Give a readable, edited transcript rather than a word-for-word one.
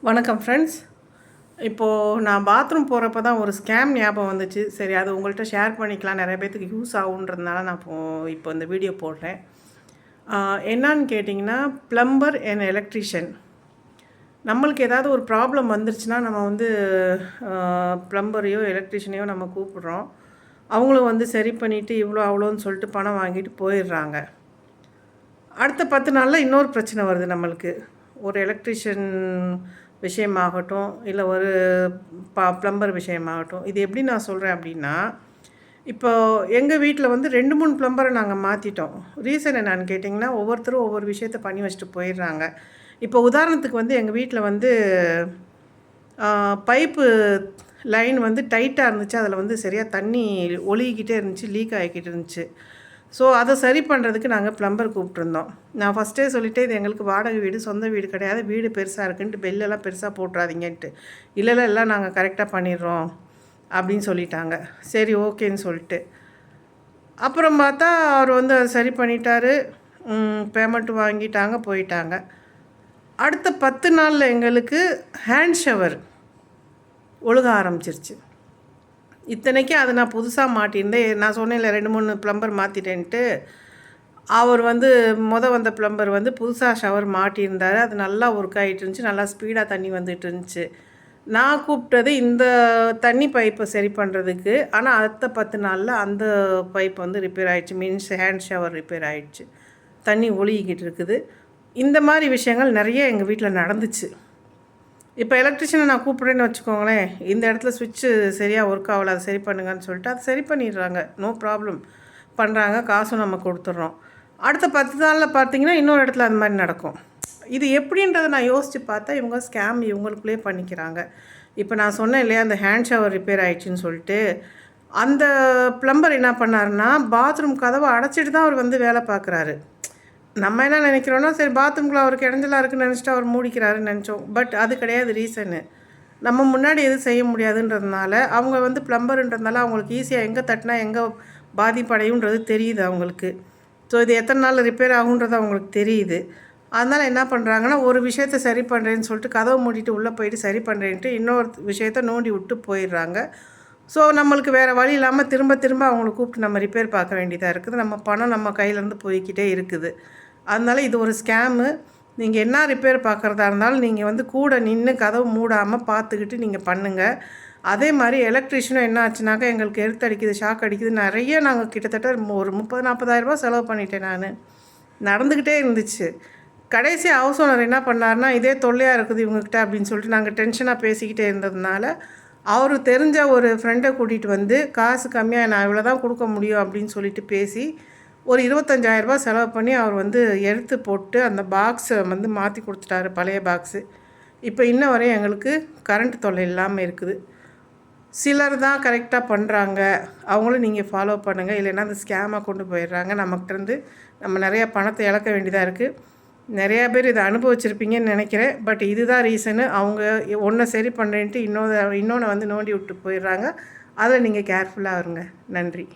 வணக்கம் ஃப்ரெண்ட்ஸ். இப்போது நான் பாத்ரூம் போகிறப்ப தான் ஒரு ஸ்கேம் ஞாபகம் வந்துச்சு. சரி, அது உங்கள்கிட்ட ஷேர் பண்ணிக்கலாம், நிறைய பேர்த்துக்கு யூஸ் ஆகுன்றதுனால நான் இப்போ இந்த வீடியோ போடுறேன். என்னான்னு கேட்டிங்கன்னா, ப்ளம்பர் அண்ட் எலக்ட்ரிஷியன். நம்மளுக்கு ஏதாவது ஒரு ப்ராப்ளம் வந்துருச்சுன்னா நம்ம வந்து ப்ளம்பரையோ எலக்ட்ரிஷியனையோ நம்ம கூப்பிட்றோம். அவங்களும் வந்து சரி பண்ணிவிட்டு இவ்வளோ அவ்வளோன்னு சொல்லிட்டு பணம் வாங்கிட்டு போயிடுறாங்க. அடுத்த 10 நாளில் இன்னொரு பிரச்சனை வருது நம்மளுக்கு. ஒரு எலக்ட்ரிஷியன் விஷயமாகட்டும், இல்லை ஒரு ப்ளம்பர் விஷயமாகட்டும். இது எப்படி நான் சொல்கிறேன் அப்படின்னா, இப்போது எங்கள் வீட்டில் வந்து 2, 3 ப்ளம்பரை நாங்கள் மாற்றிட்டோம். ரீசன் என்னான்னு கேட்டிங்கன்னா, ஒவ்வொருத்தரும் ஒவ்வொரு விஷயத்த பண்ணி வச்சுட்டு போயிடுறாங்க. இப்போ உதாரணத்துக்கு வந்து எங்கள் வீட்டில் வந்து பைப்பு லைன் வந்து டைட்டாக இருந்துச்சு. அதில் வந்து சரியாக தண்ணி ஒழுகிக்கிட்டே இருந்துச்சு, லீக் ஆகிக்கிட்டு இருந்துச்சு. ஸோ அதை சரி பண்ணுறதுக்கு நாங்கள் ப்ளம்பர் கூப்பிட்ருந்தோம். நான் ஃபஸ்ட்டே சொல்லிவிட்டேன், இது எங்களுக்கு வாடகை வீடு, சொந்த வீடு கிடையாது, வீடு பெருசாக இருக்குன்ட்டு பெல்லெல்லாம் பெருசாக போட்டுறாதீங்கன்ட்டு. இல்லை எல்லாம் நாங்கள் கரெக்டாக பண்ணிடுறோம் அப்படின்னு சொல்லிட்டாங்க. சரி, ஓகேன்னு சொல்லிட்டு அப்புறம் பார்த்தா அவர் வந்து அதை சரி பண்ணிட்டார். பேமெண்ட் வாங்கிட்டாங்க, போயிட்டாங்க. அடுத்த 10 நாளில் எங்களுக்கு ஹேண்ட் ஷவர் ஒழுக ஆரம்பிச்சிருச்சு. இத்தனைக்கு அது நான் புதுசாக மாட்டியிருந்தேன். நான் சொன்னேன்ல 2, 3 ப்ளம்பர் மாற்றிட்டேன்ட்டு. அவர் வந்து வந்த ப்ளம்பர் வந்து புதுசாக ஷவர் மாட்டியிருந்தார். அது நல்லா ஒர்க் ஆகிட்டு இருந்துச்சு, நல்லா ஸ்பீடாக தண்ணி வந்துட்டு இருந்துச்சு. நான் கூப்பிட்டது இந்த தண்ணி பைப்பை சரி பண்ணுறதுக்கு. ஆனால் அடுத்த 10 நாளில் அந்த பைப் வந்து ரிப்பேர் ஆகிடுச்சு. மீன்ஸ் ஹேண்ட் ஷவர் ரிப்பேர் ஆகிடுச்சு. தண்ணி ஒழுகிக்கிட்டு இருக்குது. இந்த மாதிரி விஷயங்கள் நிறைய எங்கள் வீட்டில் நடந்துச்சு. இப்போ எலக்ட்ரிஷியனை நான் கூப்பிட்றேன்னு வச்சுக்கோங்களேன், இந்த இடத்துல சுவிட்சு சரியாக ஒர்க் ஆகலை, அதை சரி பண்ணுங்கன்னு சொல்லிட்டு அதை சரி பண்ணிடுறாங்க. நோ ப்ராப்ளம் பண்ணுறாங்க, காசும் நம்ம கொடுத்துட்றோம். அடுத்த 10 நாளில் பார்த்தீங்கன்னா இன்னொரு இடத்துல அந்த மாதிரி நடக்கும். இது எப்படின்றத நான் யோசித்து பார்த்தா இவங்க ஸ்கேம் இவங்களுக்குள்ளே பண்ணிக்கிறாங்க. இப்போ நான் சொன்னேன் இல்லையா, அந்த ஹேண்ட் ஷவர் ரிப்பேர் ஆகிடுச்சின்னு சொல்லிட்டு, அந்த ப்ளம்பர் என்ன பண்ணாருன்னா, பாத்ரூம் கதவை அடைச்சிட்டு தான் அவர் வந்து வேலை பார்க்குறாரு. நம்ம என்ன நினைக்கிறோன்னா, சரி பாத்ரூம்குள்ளே அவருக்கு இடைஞ்சலாக இருக்குன்னு நினச்சிட்டு அவர் மூடிக்கிறாருன்னு நினச்சோம். பட் அது கிடையாது ரீசனு. நம்ம முன்னாடி எதுவும் செய்ய முடியாதுன்றதுனால, அவங்க வந்து ப்ளம்பருன்றதுனால அவங்களுக்கு ஈஸியாக எங்கே தட்டினா எங்கே பாதிப்படையுன்றது தெரியுது அவங்களுக்கு. ஸோ இது எத்தனை நாள் ரிப்பேர் ஆகுன்றது அவங்களுக்கு தெரியுது. அதனால் என்ன பண்ணுறாங்கன்னா, ஒரு விஷயத்த சரி பண்ணுறேன்னு சொல்லிட்டு கதவை மூடிட்டு உள்ளே போயிட்டு சரி பண்ணுறேன்ட்டு இன்னொரு விஷயத்த நோண்டி விட்டு போயிடுறாங்க. ஸோ நம்மளுக்கு வேறு வழி இல்லாமல் திரும்ப திரும்ப அவங்கள கூப்பிட்டு நம்ம ரிப்பேர் பார்க்க வேண்டியதாக இருக்குது. நம்ம பணம் நம்ம கையிலேருந்து போய்கிட்டே இருக்குது. அதனால் இது ஒரு ஸ்கேமு. நீங்கள் என்ன ரிப்பேர் பார்க்குறதா இருந்தாலும் நீங்கள் வந்து கூட நின்று கதவு மூடாமல் பார்த்துக்கிட்டு நீங்கள் பண்ணுங்கள். அதே மாதிரி எலக்ட்ரிஷியனும் என்ன ஆச்சுனாக்கா, எங்களுக்கு எர்த் அடிக்குது, ஷாக் அடிக்குது, நிறைய நாங்கள் கிட்டத்தட்ட ஒரு 30,000-40,000 செலவு பண்ணிட்டேன் நான். நடந்துக்கிட்டே இருந்துச்சு. கடைசி ஹவுஸ் ஓனர் என்ன பண்ணார்னா, இதே தொல்லையாக இருக்குது இவங்கக்கிட்ட அப்படின்னு சொல்லிட்டு நாங்கள் டென்ஷனாக பேசிக்கிட்டே இருந்ததுனால, அவர் தெரிஞ்ச ஒரு ஃப்ரெண்டை கூட்டிகிட்டு வந்து காசு கம்மியாக நான் இவ்வளோ தான் கொடுக்க முடியும் அப்படின்னு சொல்லிட்டு பேசி ஒரு 25,000 செலவு பண்ணி அவர் வந்து எடுத்து போட்டு அந்த பாக்ஸை வந்து மாற்றி கொடுத்துட்டாரு, பழைய பாக்ஸு. இப்போ இன்ன வரையும் எங்களுக்கு கரண்ட் தொல்லை இல்லாமல் இருக்குது. சிலர் தான் கரெக்டாக பண்ணுறாங்க, அவங்களும் நீங்கள் ஃபாலோ பண்ணுங்கள். இல்லைன்னா அந்த ஸ்கேமாக கொண்டு போயிடுறாங்க. நம்மகிட்டேருந்து நம்ம நிறையா பணத்தை இழக்க வேண்டியதாக இருக்குது. நிறையா பேர் இதை அனுபவிச்சிருப்பீங்கன்னு நினைக்கிறேன். பட் இதுதான் ரீசனு. அவங்க ஒன்றை சரி பண்ணுறேன்ட்டு இன்னொன்று வந்து நோண்டி விட்டு போயிடுறாங்க. அதில் நீங்கள் கேர்ஃபுல்லாக இருங்க. நன்றி.